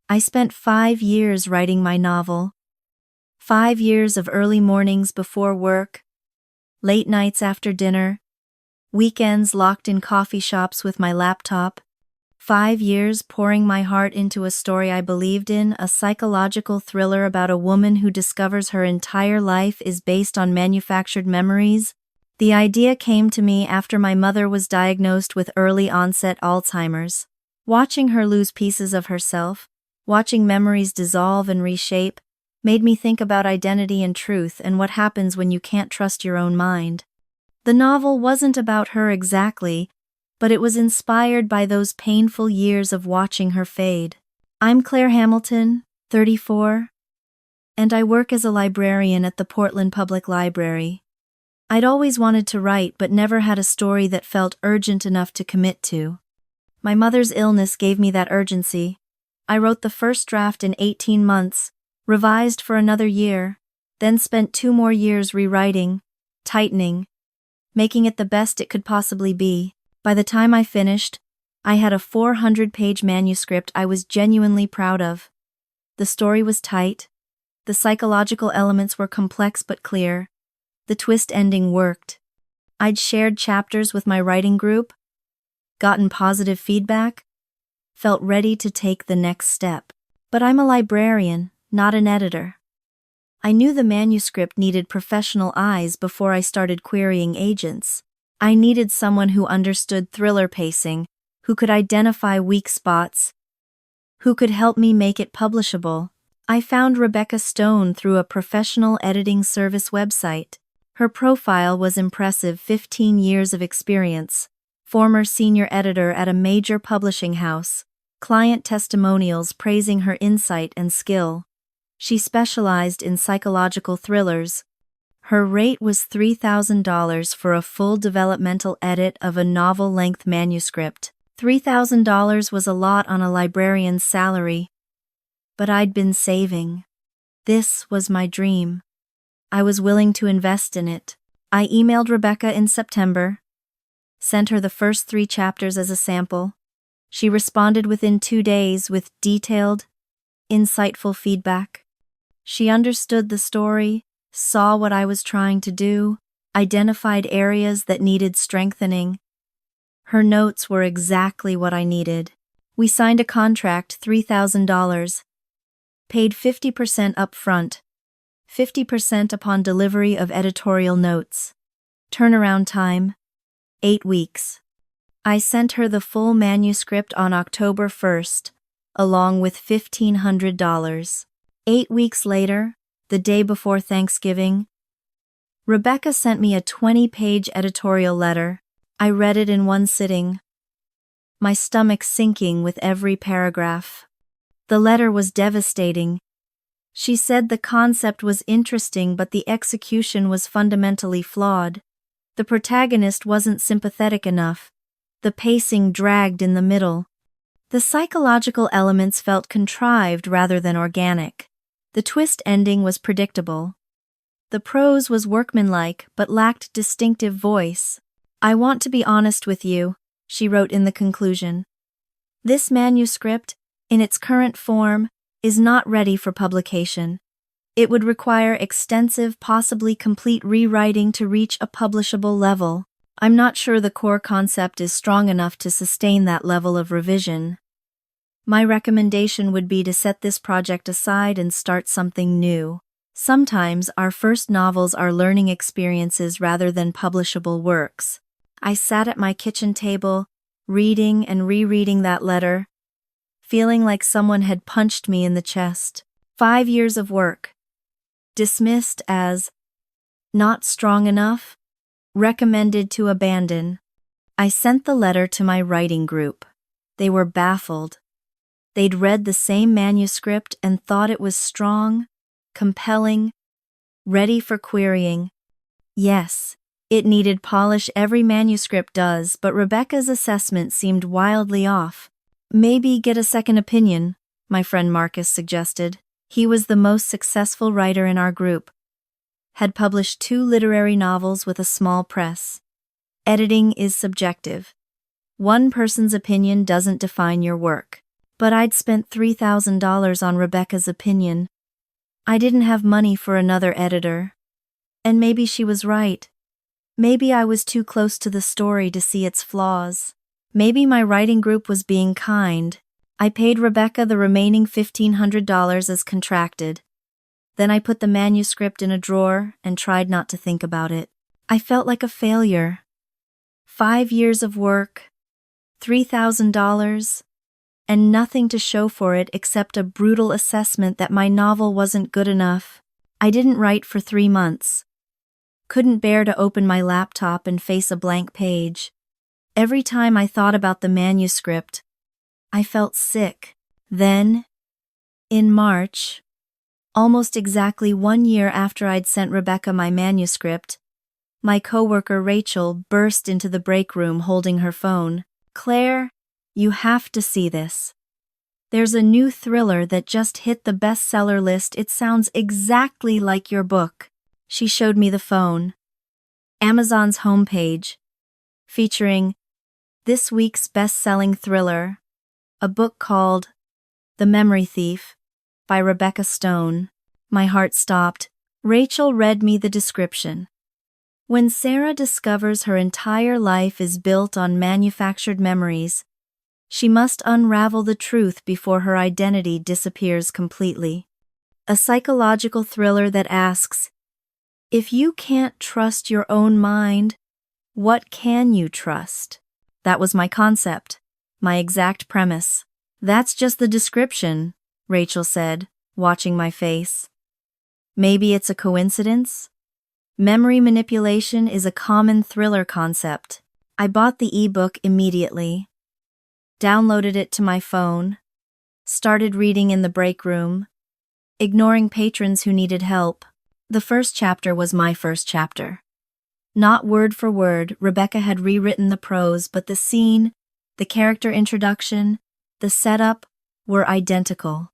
I spent 5 years writing my novel. 5 years of early mornings before work, late nights after dinner, weekends locked in coffee shops with my laptop. 5 years pouring my heart into a story I believed in, a psychological thriller about a woman who discovers her entire life is based on manufactured memories. The idea came to me after my mother was diagnosed with early-onset Alzheimer's. Watching her lose pieces of herself, watching memories dissolve and reshape, made me think about identity and truth and what happens when you can't trust your own mind. The novel wasn't about her exactly, but it was inspired by those painful years of watching her fade. I'm Claire Hamilton, 34, and I work as a librarian at the Portland Public Library. I'd always wanted to write but never had a story that felt urgent enough to commit to. My mother's illness gave me that urgency. I wrote the first draft in 18 months, revised for another year, then spent 2 more years rewriting, tightening, making it the best it could possibly be. By the time I finished, I had a 400-page manuscript I was genuinely proud of. The story was tight, the psychological elements were complex but clear, the twist ending worked. I'd shared chapters with my writing group, gotten positive feedback, felt ready to take the next step. But I'm a librarian, not an editor. I knew the manuscript needed professional eyes before I started querying agents. I needed someone who understood thriller pacing, who could identify weak spots, who could help me make it publishable. I found Rebecca Stone through a professional editing service website. Her profile was impressive: 15 years of experience, former senior editor at a major publishing house, client testimonials praising her insight and skill. She specialized in psychological thrillers. Her rate was $3,000 for a full developmental edit of a novel-length manuscript. $3,000 was a lot on a librarian's salary. But I'd been saving. This was my dream. I was willing to invest in it. I emailed Rebecca in September, sent her the first 3 chapters as a sample. She responded within 2 days with detailed, insightful feedback. She understood the story, saw what I was trying to do, identified areas that needed strengthening. Her notes were exactly what I needed. We signed a contract, $3,000, paid 50% upfront, 50% upon delivery of editorial notes. Turnaround time, 8 weeks. I sent her the full manuscript on October 1st, along with $1,500. 8 weeks later, the day before Thanksgiving, Rebecca sent me a 20-page editorial letter. I read it in one sitting, my stomach sinking with every paragraph. The letter was devastating. She said the concept was interesting, but the execution was fundamentally flawed. The protagonist wasn't sympathetic enough. The pacing dragged in the middle. The psychological elements felt contrived rather than organic. The twist ending was predictable. The prose was workmanlike but lacked distinctive voice. I want to be honest with you, she wrote in the conclusion. This manuscript, in its current form, is not ready for publication. It would require extensive, possibly complete rewriting to reach a publishable level. I'm not sure the core concept is strong enough to sustain that level of revision. My recommendation would be to set this project aside and start something new. Sometimes our first novels are learning experiences rather than publishable works. I sat at my kitchen table, reading and rereading that letter, feeling like someone had punched me in the chest. 5 years of work. Dismissed as not strong enough, recommended to abandon. I sent the letter to my writing group. They were baffled. They'd read the same manuscript and thought it was strong, compelling, ready for querying. Yes, it needed polish, every manuscript does, but Rebecca's assessment seemed wildly off. Maybe get a second opinion, my friend Marcus suggested. He was the most successful writer in our group. Had published 2 literary novels with a small press. Editing is subjective. One person's opinion doesn't define your work. But I'd spent $3,000 on Rebecca's opinion. I didn't have money for another editor. And maybe she was right. Maybe I was too close to the story to see its flaws. Maybe my writing group was being kind. I paid Rebecca the remaining $1,500 as contracted. Then I put the manuscript in a drawer and tried not to think about it. I felt like a failure. 5 years of work, $3,000, and nothing to show for it except a brutal assessment that my novel wasn't good enough. I didn't write for 3 months. Couldn't bear to open my laptop and face a blank page. Every time I thought about the manuscript, I felt sick. Then, in March, almost exactly 1 year after I'd sent Rebecca my manuscript, my coworker Rachel burst into the break room holding her phone. "Claire, you have to see this. There's a new thriller that just hit the bestseller list. It sounds exactly like your book." She showed me the phone. Amazon's homepage, featuring this week's best-selling thriller, a book called The Memory Thief by Rebecca Stone. My heart stopped. Rachel read me the description. When Sarah discovers her entire life is built on manufactured memories, she must unravel the truth before her identity disappears completely. A psychological thriller that asks, if you can't trust your own mind, what can you trust? That was my concept, my exact premise. "That's just the description," Rachel said, watching my face. "Maybe it's a coincidence?" Memory manipulation is a common thriller concept. I bought the ebook immediately, downloaded it to my phone, started reading in the break room, ignoring patrons who needed help. The first chapter was my first chapter. Not word for word, Rebecca had rewritten the prose, but the scene, the character introduction, the setup were identical.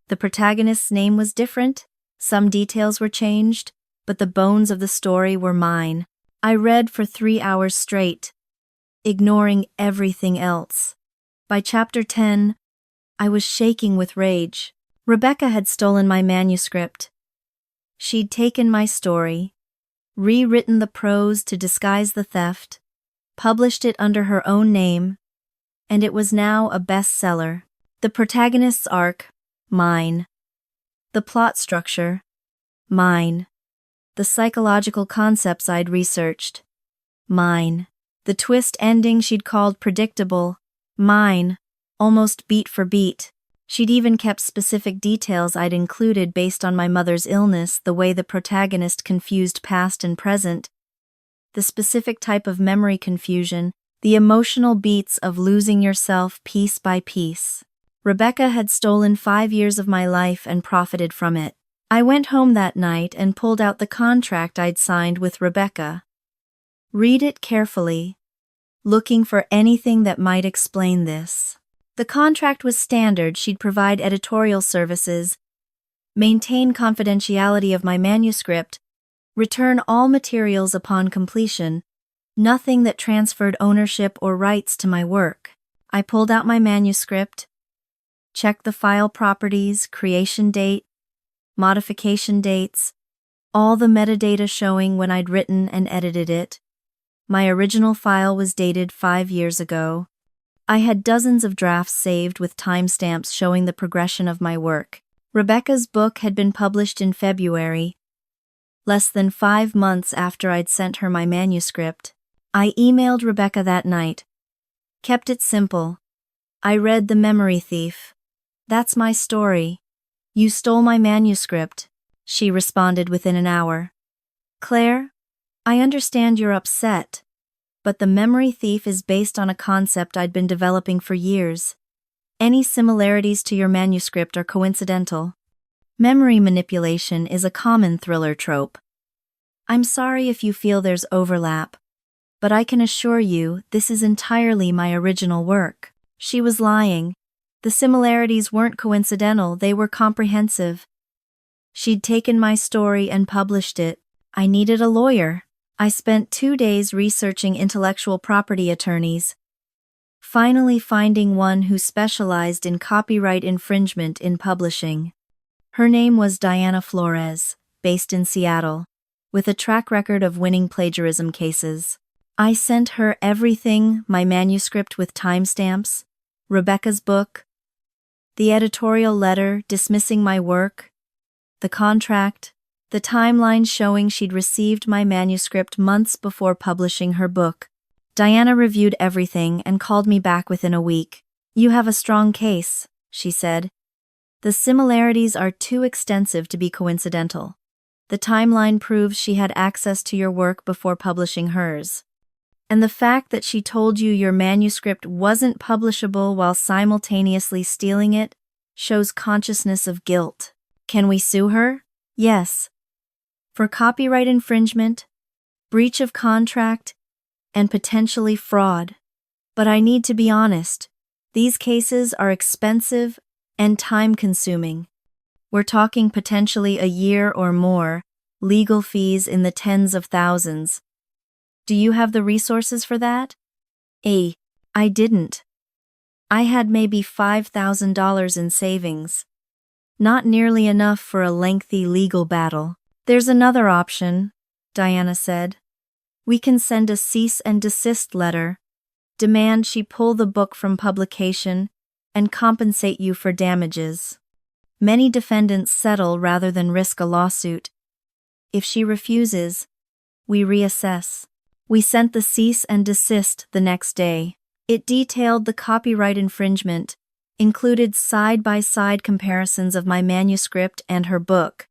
The protagonist's name was different, some details were changed, but the bones of the story were mine. I read for 3 hours straight, ignoring everything else. By chapter 10, I was shaking with rage. Rebecca had stolen my manuscript. She'd taken my story, rewritten the prose to disguise the theft, published it under her own name, and it was now a bestseller. The protagonist's arc, mine. The plot structure, mine. The psychological concepts I'd researched, mine. The twist ending she'd called predictable, mine, almost beat for beat. She'd even kept specific details I'd included based on my mother's illness, the way the protagonist confused past and present, the specific type of memory confusion, the emotional beats of losing yourself piece by piece. Rebecca had stolen 5 years of my life and profited from it. I went home that night and pulled out the contract I'd signed with Rebecca. Read it carefully, looking for anything that might explain this. The contract was standard. She'd provide editorial services, maintain confidentiality of my manuscript, return all materials upon completion, nothing that transferred ownership or rights to my work. I pulled out my manuscript, checked the file properties, creation date, modification dates, all the metadata showing when I'd written and edited it. My original file was dated 5 years ago. I had dozens of drafts saved with timestamps showing the progression of my work. Rebecca's book had been published in February, less than 5 months after I'd sent her my manuscript. I emailed Rebecca that night. Kept it simple. I read The Memory Thief. "That's my story. You stole my manuscript," she responded within an hour. "Claire, I understand you're upset, but The Memory Thief is based on a concept I'd been developing for years. Any similarities to your manuscript are coincidental. Memory manipulation is a common thriller trope. I'm sorry if you feel there's overlap, but I can assure you this is entirely my original work." She was lying. The similarities weren't coincidental, they were comprehensive. She'd taken my story and published it. I needed a lawyer. I spent 2 days researching intellectual property attorneys, finally finding one who specialized in copyright infringement in publishing. Her name was Diana Flores, based in Seattle, with a track record of winning plagiarism cases. I sent her everything: my manuscript with timestamps, Rebecca's book, the editorial letter dismissing my work, the contract, the timeline showing she'd received my manuscript months before publishing her book. Diana reviewed everything and called me back within a week. "You have a strong case," she said. "The similarities are too extensive to be coincidental. The timeline proves she had access to your work before publishing hers. And the fact that she told you your manuscript wasn't publishable while simultaneously stealing it shows consciousness of guilt. Can we sue her?" "Yes. For copyright infringement, breach of contract, and potentially fraud. But I need to be honest, these cases are expensive and time-consuming. We're talking potentially a year or more, legal fees in the tens of thousands. Do you have the resources for that?" I didn't. I had maybe $5,000 in savings. Not nearly enough for a lengthy legal battle. "There's another option," Diana said. "We can send a cease and desist letter, demand she pull the book from publication, and compensate you for damages. Many defendants settle rather than risk a lawsuit. If she refuses, we reassess." We sent the cease and desist the next day. It detailed the copyright infringement, included side-by-side comparisons of my manuscript and her book,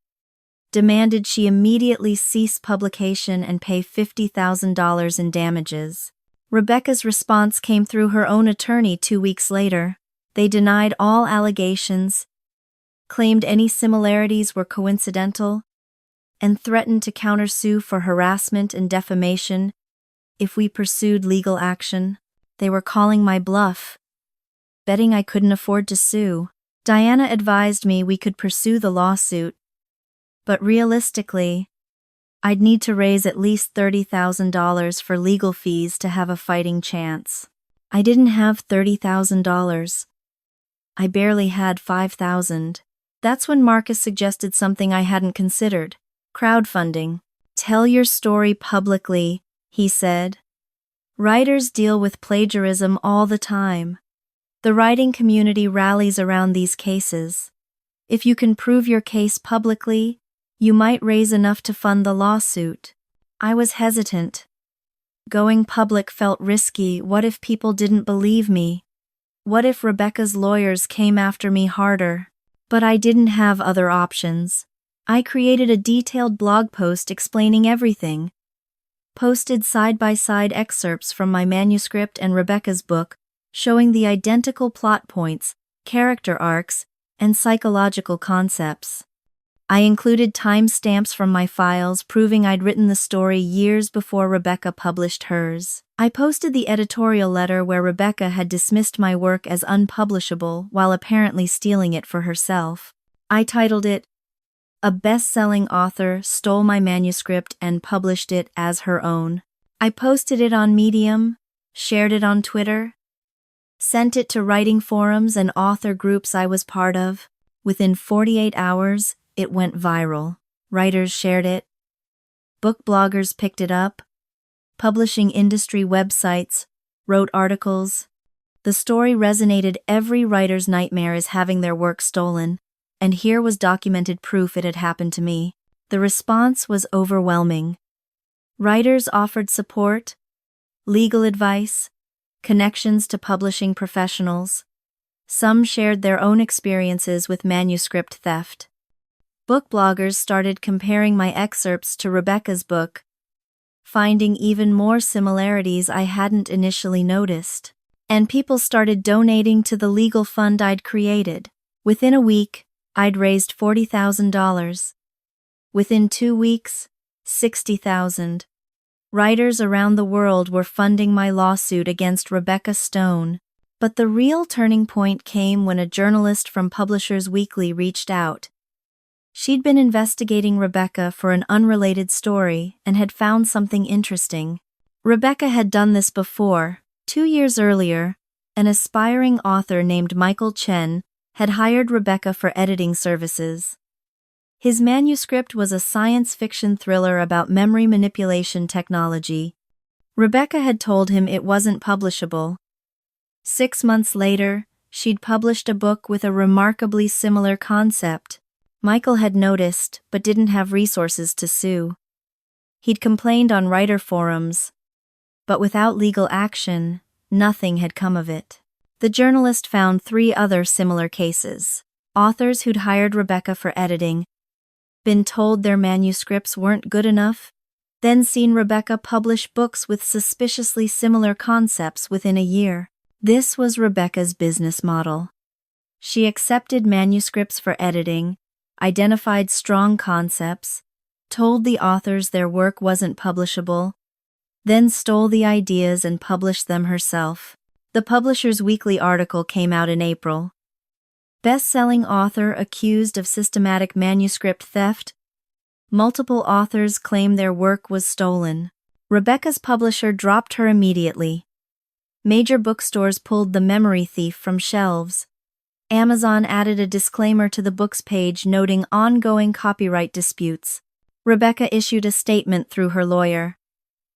demanded she immediately cease publication and pay $50,000 in damages. Rebecca's response came through her own attorney 2 weeks later. They denied all allegations, claimed any similarities were coincidental, and threatened to countersue for harassment and defamation if we pursued legal action. They were calling my bluff, betting I couldn't afford to sue. Diana advised me we could pursue the lawsuit, but realistically, I'd need to raise at least $30,000 for legal fees to have a fighting chance. I didn't have $30,000. I barely had $5,000. That's when Marcus suggested something I hadn't considered: crowdfunding. "Tell your story publicly," he said. "Writers deal with plagiarism all the time. The writing community rallies around these cases. If you can prove your case publicly, you might raise enough to fund the lawsuit." I was hesitant. Going public felt risky. What if people didn't believe me? What if Rebecca's lawyers came after me harder? But I didn't have other options. I created a detailed blog post explaining everything, posted side-by-side excerpts from my manuscript and Rebecca's book, showing the identical plot points, character arcs, and psychological concepts. I included timestamps from my files proving I'd written the story years before Rebecca published hers. I posted the editorial letter where Rebecca had dismissed my work as unpublishable while apparently stealing it for herself. I titled it, "A best-selling author stole my manuscript and published it as her own." I posted it on Medium, shared it on Twitter, sent it to writing forums and author groups I was part of. Within 48 hours, it went viral. Writers shared it. Book bloggers picked it up. Publishing industry websites wrote articles. The story resonated. Every writer's nightmare is having their work stolen, and here was documented proof it had happened to me. The response was overwhelming. Writers offered support, legal advice, connections to publishing professionals. Some shared their own experiences with manuscript theft. Book bloggers started comparing my excerpts to Rebecca's book, finding even more similarities I hadn't initially noticed. And people started donating to the legal fund I'd created. Within a week, I'd raised $40,000. Within 2 weeks, $60,000. Writers around the world were funding my lawsuit against Rebecca Stone. But the real turning point came when a journalist from Publishers Weekly reached out. She'd been investigating Rebecca for an unrelated story and had found something interesting. Rebecca had done this before. 2 years earlier, An aspiring author named Michael Chen had hired Rebecca for editing services. His manuscript was a science fiction thriller about memory manipulation technology. Rebecca had told him it wasn't publishable. 6 months later, she'd published a book with a remarkably similar concept. Michael had noticed, but didn't have resources to sue. He'd complained on writer forums, but without legal action, nothing had come of it. The journalist found 3 other similar cases. Authors who'd hired Rebecca for editing, been told their manuscripts weren't good enough, then seen Rebecca publish books with suspiciously similar concepts within a year. This was Rebecca's business model. She accepted manuscripts for editing, identified strong concepts, told the authors their work wasn't publishable, then stole the ideas and published them herself. The Publisher's Weekly article came out in April. Best-selling author accused of systematic manuscript theft. Multiple authors claim their work was stolen. Rebecca's publisher dropped her immediately. Major bookstores pulled The Memory Thief from shelves. Amazon added a disclaimer to the book's page noting ongoing copyright disputes. Rebecca issued a statement through her lawyer.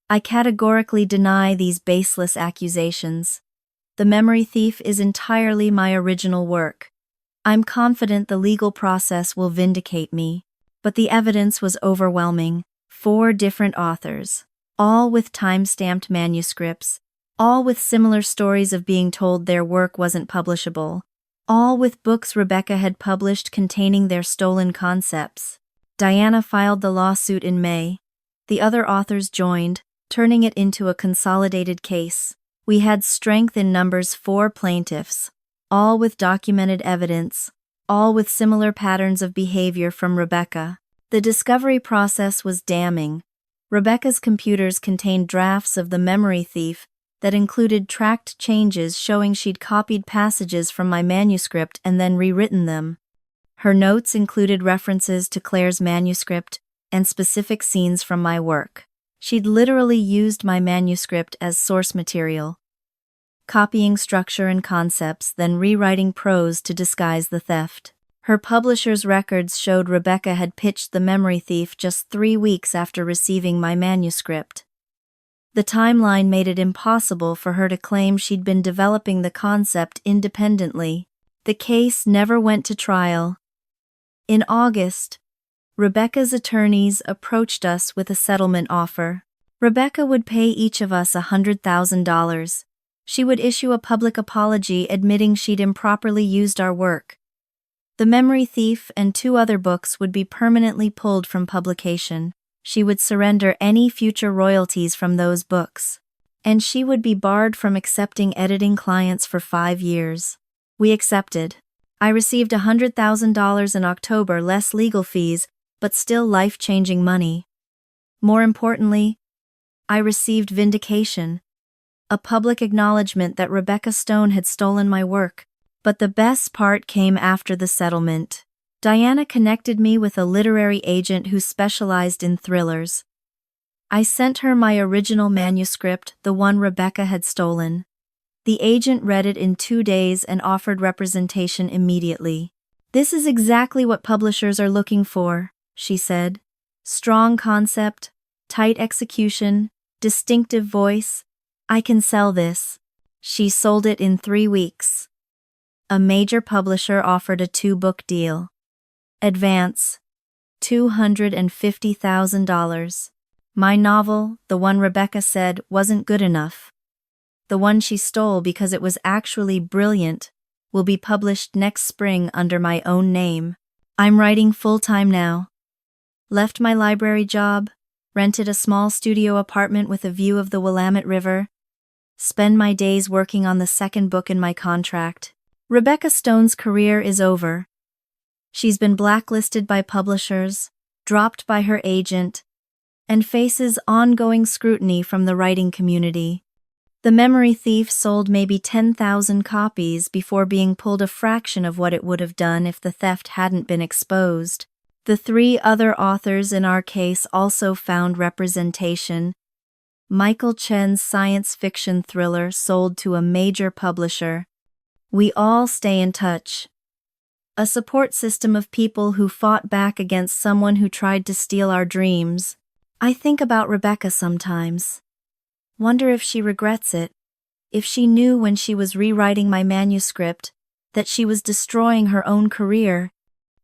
"I categorically deny these baseless accusations. The Memory Thief is entirely my original work. I'm confident the legal process will vindicate me." But the evidence was overwhelming. 4 different authors, all with time-stamped manuscripts, all with similar stories of being told their work wasn't publishable, all with books Rebecca had published containing their stolen concepts. Diana filed the lawsuit in May. The other authors joined, turning it into a consolidated case. We had strength in numbers: 4 plaintiffs, all with documented evidence, all with similar patterns of behavior from Rebecca. The discovery process was damning. Rebecca's computers contained drafts of The Memory Thief that included tracked changes showing she'd copied passages from my manuscript and then rewritten them. Her notes included references to Claire's manuscript and specific scenes from my work. She'd literally used my manuscript as source material, copying structure and concepts, then rewriting prose to disguise the theft. Her publisher's records showed Rebecca had pitched The Memory Thief just 3 weeks after receiving my manuscript. The timeline made it impossible for her to claim she'd been developing the concept independently. The case never went to trial. In August, Rebecca's attorneys approached us with a settlement offer. Rebecca would pay each of us $100,000. She would issue a public apology admitting she'd improperly used our work. The Memory Thief and 2 other books would be permanently pulled from publication. She would surrender any future royalties from those books. And she would be barred from accepting editing clients for 5 years. We accepted. I received $100,000 in October, less legal fees, but still life-changing money. More importantly, I received vindication. A public acknowledgement that Rebecca Stone had stolen my work. But the best part came after the settlement. Diana connected me with a literary agent who specialized in thrillers. I sent her my original manuscript, the one Rebecca had stolen. The agent read it in 2 days and offered representation immediately. "This is exactly what publishers are looking for," she said. "Strong concept, tight execution, distinctive voice. I can sell this." She sold it in 3 weeks. A major publisher offered a 2-book deal. Advance, $250,000. My novel, the one Rebecca said wasn't good enough. The one she stole because it was actually brilliant, will be published next spring under my own name. I'm writing full-time now. Left my library job, rented a small studio apartment with a view of the Willamette River. Spend my days working on the 2nd book in my contract. Rebecca Stone's career is over. She's been blacklisted by publishers, dropped by her agent, and faces ongoing scrutiny from the writing community. The Memory Thief sold maybe 10,000 copies before being pulled a fraction of what it would have done if the theft hadn't been exposed. The 3 other authors in our case also found representation, Michael Chen's science fiction thriller sold to a major publisher. We all stay in touch. A support system of people who fought back against someone who tried to steal our dreams. I think about Rebecca sometimes. Wonder if she regrets it. If she knew when she was rewriting my manuscript that she was destroying her own career.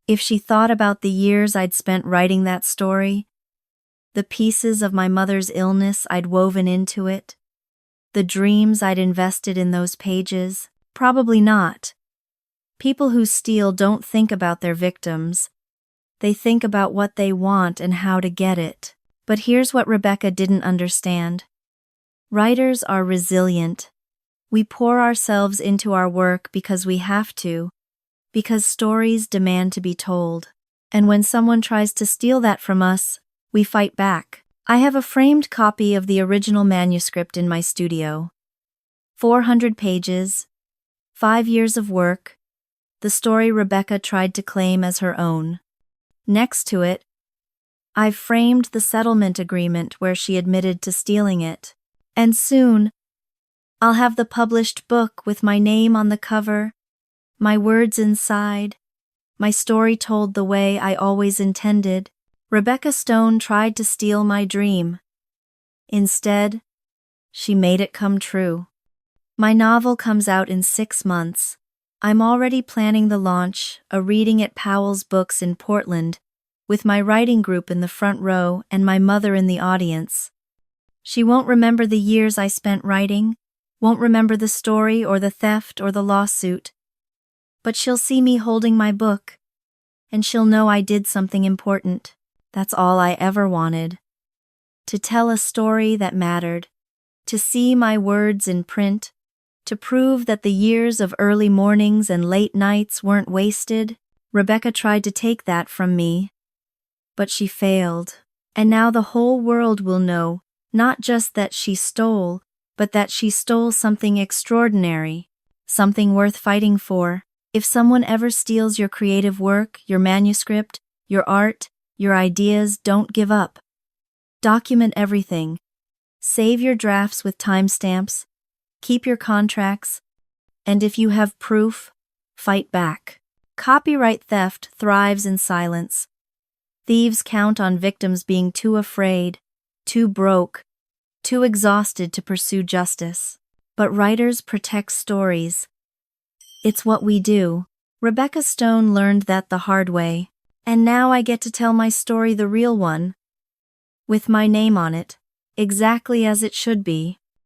If she thought about the years I'd spent writing that story. The pieces of my mother's illness I'd woven into it. The dreams I'd invested in those pages. Probably not. People who steal don't think about their victims. They think about what they want and how to get it. But here's what Rebecca didn't understand. Writers are resilient. We pour ourselves into our work because we have to, because stories demand to be told. And when someone tries to steal that from us, we fight back. I have a framed copy of the original manuscript in my studio. 400 pages, 5 years of work, the story Rebecca tried to claim as her own. Next to it, I've framed the settlement agreement where she admitted to stealing it. And soon, I'll have the published book with my name on the cover, my words inside, my story told the way I always intended. Rebecca Stone tried to steal my dream. Instead, she made it come true. My novel comes out in 6 months. I'm already planning the launch, a reading at Powell's Books in Portland, with my writing group in the front row and my mother in the audience. She won't remember the years I spent writing, won't remember the story or the theft or the lawsuit, but she'll see me holding my book, and she'll know I did something important. That's all I ever wanted. To tell a story that mattered, to see my words in print, to prove that the years of early mornings and late nights weren't wasted. Rebecca tried to take that from me, but she failed. And now the whole world will know, not just that she stole, but that she stole something extraordinary, something worth fighting for. If someone ever steals your creative work, your manuscript, your art, your ideas, don't give up. Document everything. Save your drafts with timestamps. Keep your contracts. And if you have proof, fight back. Copyright theft thrives in silence. Thieves count on victims being too afraid, too broke, too exhausted to pursue justice. But writers protect stories. It's what we do. Rebecca Stone learned that the hard way. And now I get to tell my story, the real one, with my name on it, exactly as it should be.